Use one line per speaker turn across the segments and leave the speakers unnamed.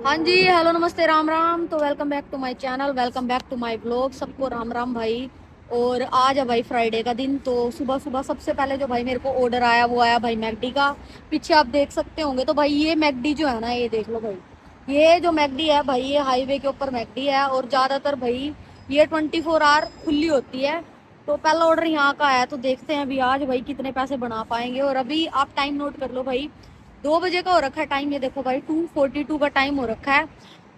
हाँ जी, हेलो नमस्ते राम राम। तो welcome back to my channel, welcome back to my blog. सबको राम राम भाई। और आज है भाई फ्राइडे का दिन। तो सुबह सुबह सबसे पहले जो भाई मेरे को ऑर्डर आया वो आया भाई मैकडी का। पीछे आप देख सकते होंगे। तो भाई ये मैकडी जो है ना, ये देख लो भाई। ये जो मैकडी है भाई, ये हाईवे के ऊपर मैकडी है। और ज्यादातर भाई ये 24 आवर खुली होती है। तो पहला ऑर्डर यहाँ का आया, तो देखते हैं अभी आज भाई कितने पैसे बना पाएंगे। और अभी आप टाइम नोट कर लो भाई, 2 बजे का हो रखा है टाइम। ये देखो भाई 2:42 का टाइम हो रखा है।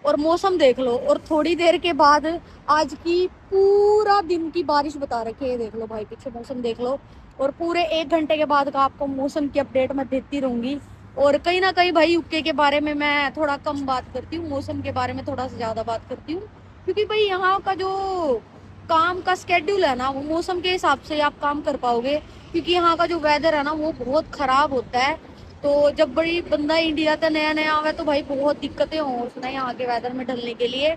और मौसम देख लो। और थोड़ी देर के बाद आज की पूरा दिन की बारिश बता रखी है। देख लो भाई, पीछे मौसम देख लो। और पूरे 1 घंटे के बाद का आपको मौसम की अपडेट मैं देती रहूंगी। और कहीं ना कहीं भाई यूके के बारे में मैं थोड़ा कम बात करती हूँ, मौसम के बारे में थोड़ा सा ज्यादा बात करती हूँ। क्योंकि भाई यहाँ का जो काम का स्केड्यूल है ना, वो मौसम के हिसाब से आप काम कर पाओगे। क्योंकि यहाँ का जो वेदर है ना, वो बहुत खराब होता है। तो जब बड़ी बंदा इंडिया का नया नया आवे तो भाई बहुत दिक्कतें हो उसने यहाँ के वेदर में ढलने के लिए।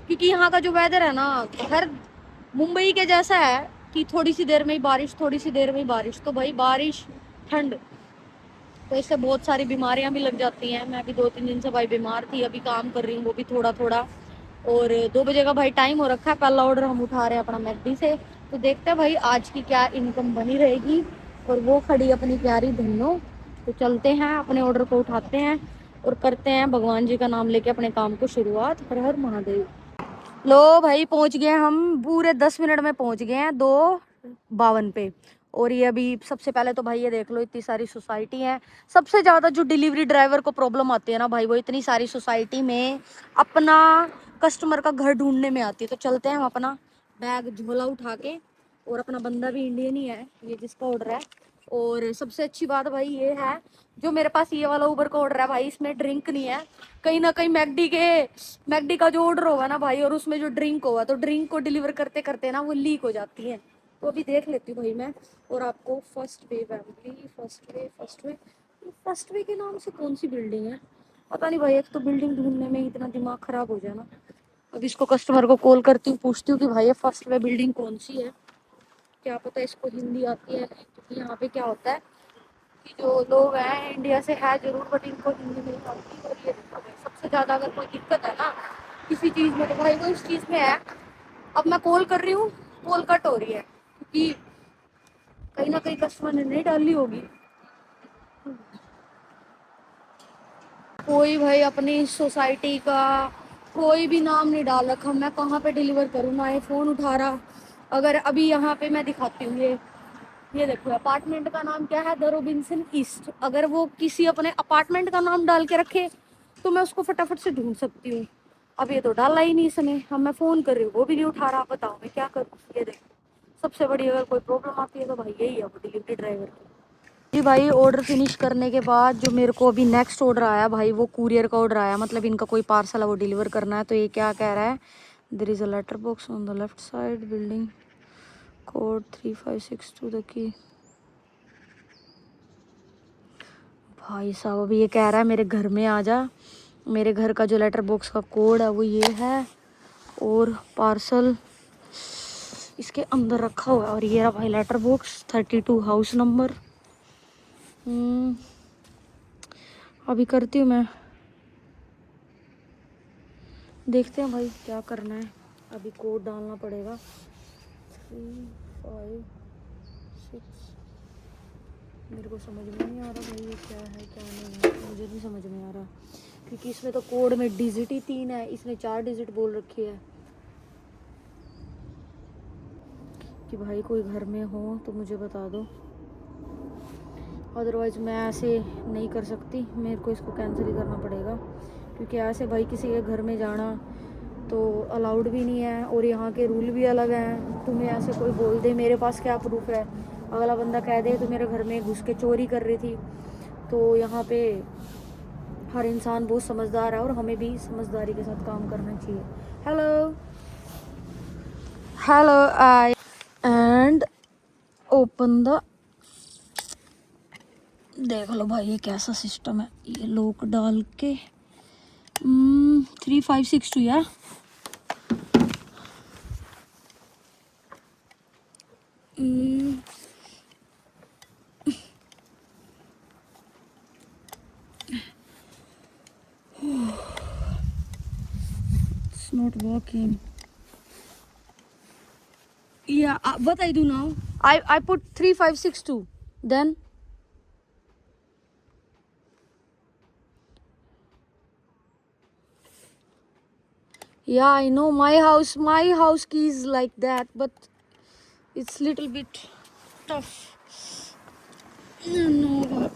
क्योंकि यहाँ का जो वेदर है ना, हर मुंबई के जैसा है कि थोड़ी सी देर में ही बारिश, थोड़ी सी देर में ही बारिश। तो भाई बारिश, ठंड, तो इससे बहुत सारी बीमारियां भी लग जाती हैं। मैं अभी 2-3 दिन से भाई बीमार थी, अभी काम कर रही हूँ वो भी थोड़ा थोड़ा। और 2 बजे का भाई टाइम हो रखा है। पहला ऑर्डर हम उठा रहे हैं अपना मैकडी से। तो देखते हैं भाई आज की क्या इनकम बनी रहेगी। और वो खड़ी अपनी प्यारी धन्नो। तो चलते हैं, अपने ऑर्डर को उठाते हैं और करते हैं भगवान जी का नाम लेके अपने काम को शुरुआत। हर हर महादेव। लो भाई पहुंच गए हम, पूरे 10 मिनट में पहुंच गए हैं 2:52 पे। और ये अभी सबसे पहले तो भाई ये देख लो, इतनी सारी सोसाइटी है। सबसे ज्यादा जो डिलीवरी ड्राइवर को प्रॉब्लम आती है ना भाई, वो इतनी सारी सोसाइटी में अपना कस्टमर का घर ढूंढने में आती है। तो चलते हैं हम अपना बैग झोला उठा के। और अपना बंदा भी इंडियन ही है, ये जिसका ऑर्डर है। और सबसे अच्छी बात भाई ये है, जो मेरे पास ये वाला उबर का ऑर्डर है भाई, इसमें ड्रिंक नहीं है। कहीं ना कहीं मैकडी का जो ऑर्डर होगा ना भाई, और उसमें जो ड्रिंक होगा, तो ड्रिंक को डिलीवर करते करते ना वो लीक हो जाती है। तो अभी देख लेती हूँ भाई मैं। और आपको first way family, first way के नाम से कौन सी बिल्डिंग है पता नहीं भाई। एक तो बिल्डिंग ढूंढने में इतना दिमाग खराब हो जाए ना। अब इसको कस्टमर को कॉल करती हूँ, पूछती हूँ कि भाई ये फर्स्ट वे बिल्डिंग कौन सी है। क्या पता इसको हिंदी आती है नहीं। क्योंकि यहाँ पे क्या होता है कि जो लोग हैं इंडिया से है जरूर, बट इनको हिंदी नहीं आती। और ये देखो भाई, सबसे ज्यादा अगर कोई दिक्कत है ना किसी चीज में, तो भाई वो इस चीज में है। अब मैं कॉल कर रही हूँ, कॉल कट हो रही है क्योंकि कहीं ना कहीं कस्टमर ने नहीं डाली होगी। कोई भाई अपनी सोसाइटी का कोई भी नाम नहीं डाल रखा। मैं कहाँ पे डिलीवर करूँ, ना ये फोन उठा रहा। अगर अभी यहाँ पे मैं दिखाती हूँ, ये देखो अपार्टमेंट का नाम क्या है, द रोबिन्सन ईस्ट। अगर वो किसी अपने अपार्टमेंट का नाम डाल के रखे तो मैं उसको फटाफट से ढूंढ सकती हूँ। अब ये तो डाला ही नहीं इसने। अब मैं फोन कर रही हूँ, वो भी नहीं उठा रहा। बताओ मैं क्या करूँ। ये देखो, सबसे बड़ी अगर कोई प्रॉब्लम आती है तो भाई यही है वो डिलीवरी ड्राइवर की। जी भाई, ऑर्डर फिनिश करने के बाद जो मेरे को अभी नेक्स्ट ऑर्डर आया भाई, वो कुरियर का ऑर्डर आया। मतलब इनका कोई पार्सल है वो डिलीवर करना है। तो ये क्या कह रहा है, there is a letter box on the left side, building code 3562 the key. भाई साहब अभी ये कह रहा है मेरे घर में आ जा। मेरे घर का जो लेटर बॉक्स का कोड है वो ये है। और पार्सल इसके अंदर रखा हुआ है। और ये रहा भाई लेटर बॉक्स, 32 हाउस नंबर। अभी करती हूँ मैं, देखते हैं भाई क्या करना है। अभी कोड डालना पड़ेगा 356। मेरे को समझ में नहीं आ रहा भाई ये क्या है क्या नहीं है, मुझे नहीं समझ में आ रहा। क्योंकि इसमें तो कोड में डिजिट ही 3 है, इसने 4 डिजिट बोल रखी है। कि भाई कोई घर में हो तो मुझे बता दो, अदरवाइज़ मैं ऐसे नहीं कर सकती। मेरे को इसको कैंसिल ही करना पड़ेगा। क्योंकि ऐसे भाई किसी के घर में जाना तो अलाउड भी नहीं है। और यहाँ के रूल भी अलग हैं। तुम्हें ऐसे कोई बोल दे मेरे पास क्या प्रूफ है, अगला बंदा कह दे तो मेरे घर में घुस के चोरी कर रही थी। तो यहाँ पे हर इंसान बहुत समझदार है और हमें भी समझदारी के साथ काम करना चाहिए। Hello hello, I and open the. देख लो भाई ये कैसा सिस्टम है। ये लॉक डाल के 3562 यार। It's not working. Yeah, what I do now? I put 3562. Then yeah, I know my house key is like that, but it's little bit tough. No.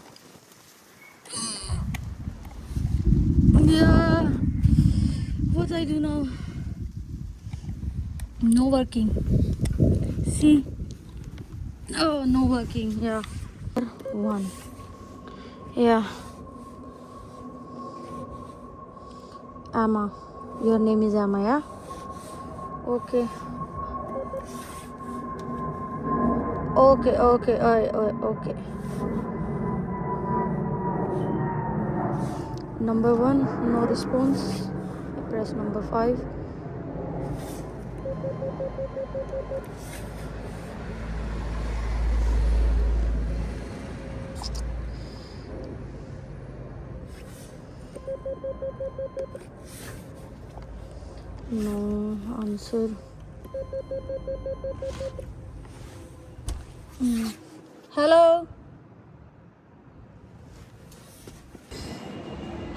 Yeah. What I do now? No working. See? Oh, no working. Yeah. One. Yeah. Emma. Your name is Emma, yeah? Okay. Okay. Okay. Number 1, no response. I press number 5. No answer. Hello.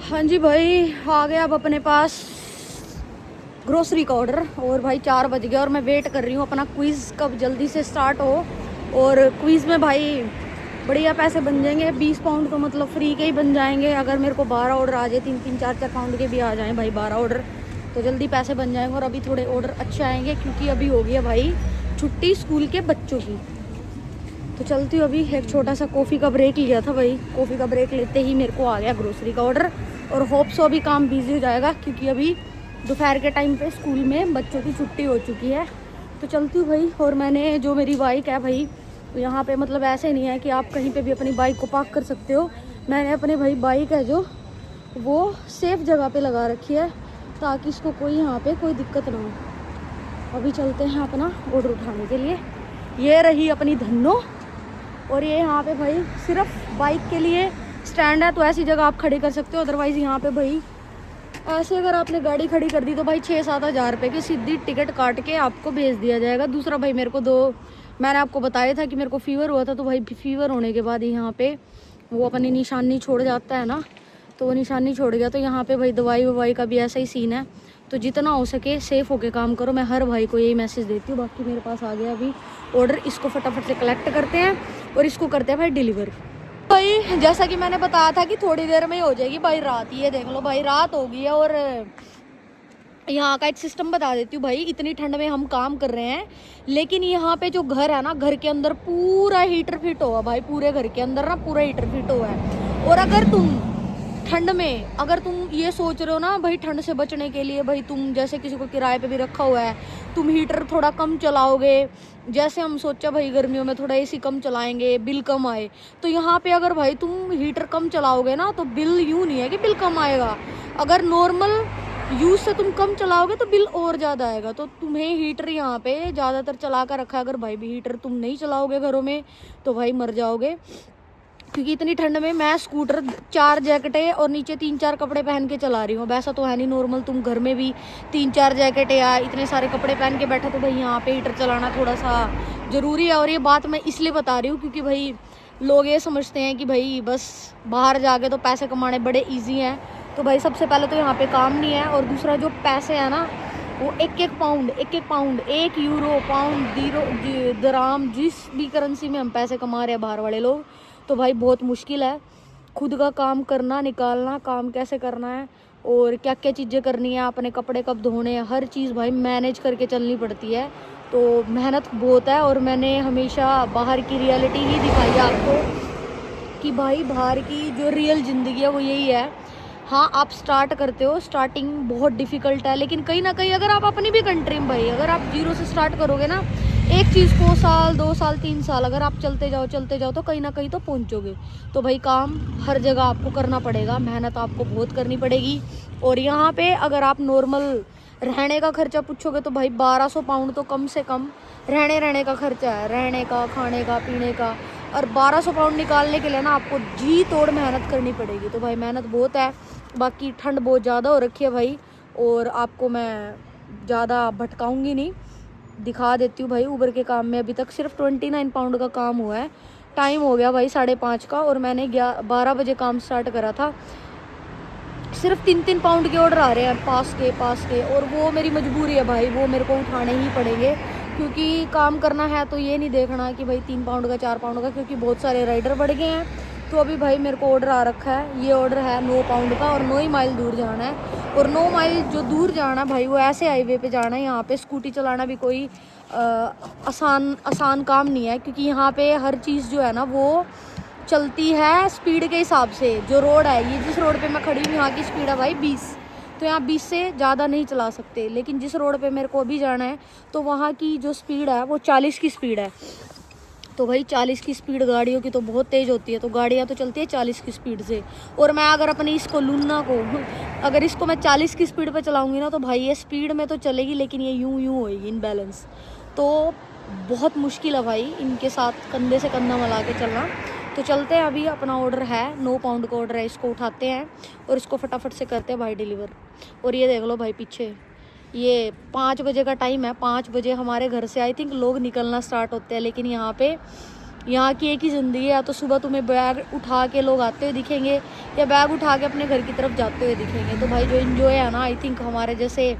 हाँ जी भाई, आ गया अब अपने पास grocery का order. और भाई 4 बज गया और मैं वेट कर रही हूँ अपना क्विज़ कब जल्दी से स्टार्ट हो। और क्विज़ में भाई बढ़िया पैसे बन जाएंगे। 20 पाउंड तो मतलब फ्री के ही बन जाएंगे। अगर मेरे को 12 ऑर्डर आ जाए, 3-3, 4-4 पाउंड के भी आ जाएँ भाई 12 ऑर्डर, तो जल्दी पैसे बन जाएंगे। और अभी थोड़े ऑर्डर अच्छे आएंगे क्योंकि अभी हो गया भाई छुट्टी स्कूल के बच्चों की। तो चलती हूँ, अभी एक छोटा सा कॉफ़ी का ब्रेक लिया था भाई। कॉफ़ी का ब्रेक लेते ही मेरे को आ गया ग्रोसरी का ऑर्डर। और होप सो अभी काम बिजी हो जाएगा क्योंकि अभी दोपहर के टाइम पे स्कूल में बच्चों की छुट्टी हो चुकी है। तो चलती हूँ भाई। और मैंने जो मेरी बाइक है भाई, यहाँ पे मतलब ऐसे नहीं है कि आप कहीं पे भी अपनी बाइक को पार्क कर सकते हो। मैंने अपने भाई बाइक है जो वो सेफ जगह पे लगा रखी है ताकि इसको कोई यहाँ पे कोई दिक्कत ना हो। अभी चलते हैं अपना ऑर्डर उठाने के लिए। ये रही अपनी धन्नो। और ये यहाँ पे भाई सिर्फ बाइक के लिए स्टैंड है, तो ऐसी जगह आप खड़ी कर सकते हो। अदरवाइज़ यहाँ पे भाई ऐसे अगर आपने गाड़ी खड़ी कर दी तो भाई 6-7 हज़ार रुपये की सीधी टिकट काट के आपको भेज दिया जाएगा। दूसरा भाई मेरे को मैंने आपको बताया था कि मेरे को फीवर हुआ था, तो भाई फीवर होने के बाद यहाँ पे वो अपनी निशानी छोड़ जाता है ना, तो वो निशानी छोड़ गया। तो यहाँ पे भाई दवाई ववाई का भी ऐसा ही सीन है। तो जितना हो सके सेफ़ होके काम करो। मैं हर भाई को यही मैसेज देती हूँ। बाकी मेरे पास आ गया अभी ऑर्डर, इसको फटाफट से कलेक्ट करते हैं और इसको करते हैं भाई डिलीवर। भाई जैसा कि मैंने बताया था कि थोड़ी देर में ही हो जाएगी भाई रात। ये देख लो भाई रात हो गई है। और यहाँ का एक सिस्टम बता देती हूँ भाई। इतनी ठंड में हम काम कर रहे हैं, लेकिन यहाँ पे जो घर है ना, घर के अंदर पूरा हीटर फिट हुआ भाई। पूरे घर के अंदर ना पूरा हीटर फिट हुआ है। और अगर तुम ठंड में अगर तुम ये सोच रहे हो ना भाई ठंड से बचने के लिए, भाई तुम जैसे किसी को किराए पे भी रखा हुआ है, तुम हीटर थोड़ा कम चलाओगे। जैसे हम सोचा भाई गर्मियों में थोड़ा एसी कम चलाएंगे, बिल कम आए। तो यहाँ पे अगर भाई तुम हीटर कम चलाओगे ना, तो बिल यूँ नहीं है कि बिल कम आएगा। अगर नॉर्मल यूज से तुम कम चलाओगे तो बिल और ज़्यादा आएगा। तो तुम्हें हीटर यहाँ पे ज़्यादातर चला कर रखा है। अगर भाई भी हीटर तुम नहीं चलाओगे घरों में तो भाई मर जाओगे। क्योंकि इतनी ठंड में मैं स्कूटर 4 जैकेटें और नीचे 3-4 कपड़े पहन के चला रही हूँ। वैसा तो है नहीं नॉर्मल तुम घर में भी 3-4 जैकेटें या इतने सारे कपड़े पहन के बैठे, तो भाई यहाँ पे हीटर चलाना थोड़ा सा ज़रूरी है। और ये बात मैं इसलिए बता रही हूँ क्योंकि भाई लोग ये समझते हैं कि भाई बस बाहर जाके तो पैसे कमाने बड़े ईजी हैं। तो भाई सबसे पहले तो यहाँ पे काम नहीं है। और दूसरा जो पैसे हैं ना, वो एक पाउंड 1 यूरो, पाउंड, दराम, जिस भी करेंसी में हम पैसे कमा रहे हैं बाहर वाले लोग, तो भाई बहुत मुश्किल है खुद का काम करना, निकालना, काम कैसे करना है और क्या क्या चीज़ें करनी है, अपने कपड़े कब धोने हैं, हर चीज़ भाई मैनेज करके चलनी पड़ती है। तो मेहनत बहुत है। और मैंने हमेशा बाहर की रियलिटी ही दिखाई है आपको कि भाई बाहर की जो रियल ज़िंदगी है वो यही है। हाँ, आप स्टार्ट करते हो, स्टार्टिंग बहुत डिफ़िकल्ट है, लेकिन कहीं ना कहीं अगर आप अपनी भी कंट्री में भाई अगर आप जीरो से स्टार्ट करोगे ना, एक चीज़ को साल 2 साल 3 साल अगर आप चलते जाओ तो कहीं ना कहीं तो पहुंचोगे। तो भाई काम हर जगह आपको करना पड़ेगा, मेहनत आपको बहुत करनी पड़ेगी। और यहाँ पे अगर आप नॉर्मल रहने का खर्चा पूछोगे तो भाई 1200 पाउंड तो कम से कम रहने का खर्चा है, रहने का, खाने का, पीने का। और 1200 पाउंड निकालने के लिए ना आपको जी तोड़ मेहनत करनी पड़ेगी। तो भाई मेहनत बहुत है। बाकी ठंड बहुत ज़्यादा हो रखी है भाई, और आपको मैं ज़्यादा भटकाऊंगी नहीं, दिखा देती हूँ भाई। ऊबर के काम में अभी तक सिर्फ 29 पाउंड का काम हुआ है। टाइम हो गया भाई 5:30 का, और मैंने 12 बजे काम स्टार्ट करा था। सिर्फ 3-3 पाउंड के ऑर्डर आ रहे हैं पास के, और वो मेरी मजबूरी है भाई, वो मेरे को उठाने ही पड़ेंगे, क्योंकि काम करना है तो ये नहीं देखना कि भाई 3 पाउंड का 4 पाउंड का, क्योंकि बहुत सारे राइडर बढ़ गए हैं। तो अभी भाई मेरे को ऑर्डर आ रखा है, ये ऑर्डर है 9 पाउंड का, और 9 ही माइल दूर जाना है। और 9 माइल जो दूर जाना है भाई, वो ऐसे हाईवे पे जाना है। यहाँ पे स्कूटी चलाना भी कोई आसान काम नहीं है, क्योंकि यहाँ पे हर चीज़ जो है ना वो चलती है स्पीड के हिसाब से। जो रोड है, ये जिस रोड पे मैं खड़ी हूँ यहाँ की स्पीड है भाई 20, तो यहाँ 20 से ज़्यादा नहीं चला सकते। लेकिन जिस रोड पे मेरे को अभी जाना है तो वहाँ की जो स्पीड है वो 40 की स्पीड है। तो भाई 40 की स्पीड गाड़ियों की तो बहुत तेज़ होती है, तो गाड़ियाँ तो चलती है 40 की स्पीड से। और मैं अगर अपनी इसको लूना को अगर इसको मैं 40 की स्पीड पे चलाऊंगी ना, तो भाई ये स्पीड में तो चलेगी, लेकिन ये यूं होएगी इनबैलेंस। तो बहुत मुश्किल है भाई इनके साथ कंधे से कंधा मिला के चलना। तो चलते हैं, अभी अपना ऑर्डर है 9 पाउंड का ऑर्डर है, इसको उठाते हैं और इसको फटाफट से करते हैं भाई डिलीवर। और ये देख लो भाई पीछे, ये 5 बजे का टाइम है। 5 बजे हमारे घर से आई थिंक लोग निकलना स्टार्ट होते हैं। लेकिन यहाँ की एक ही ज़िंदगी है, या तो सुबह तुम्हें बैग उठा के लोग आते हुए दिखेंगे, या बैग उठा के अपने घर की तरफ जाते हुए दिखेंगे। तो भाई जो इन्जॉय है ना, आई थिंक हमारे जैसे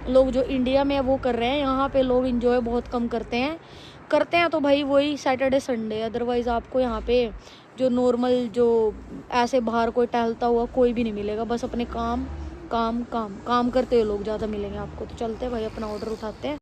लोग जो इंडिया में वो कर रहे हैं, यहाँ पे लोग इन्जॉय बहुत कम करते हैं तो भाई वही सैटरडे संडे। अदरवाइज़ आपको यहाँ पे जो नॉर्मल जो ऐसे बाहर कोई टहलता हुआ कोई भी नहीं मिलेगा। बस अपने काम काम काम काम करते हुए लोग ज़्यादा मिलेंगे आपको। तो चलते हैं भाई, अपना ऑर्डर उठाते हैं।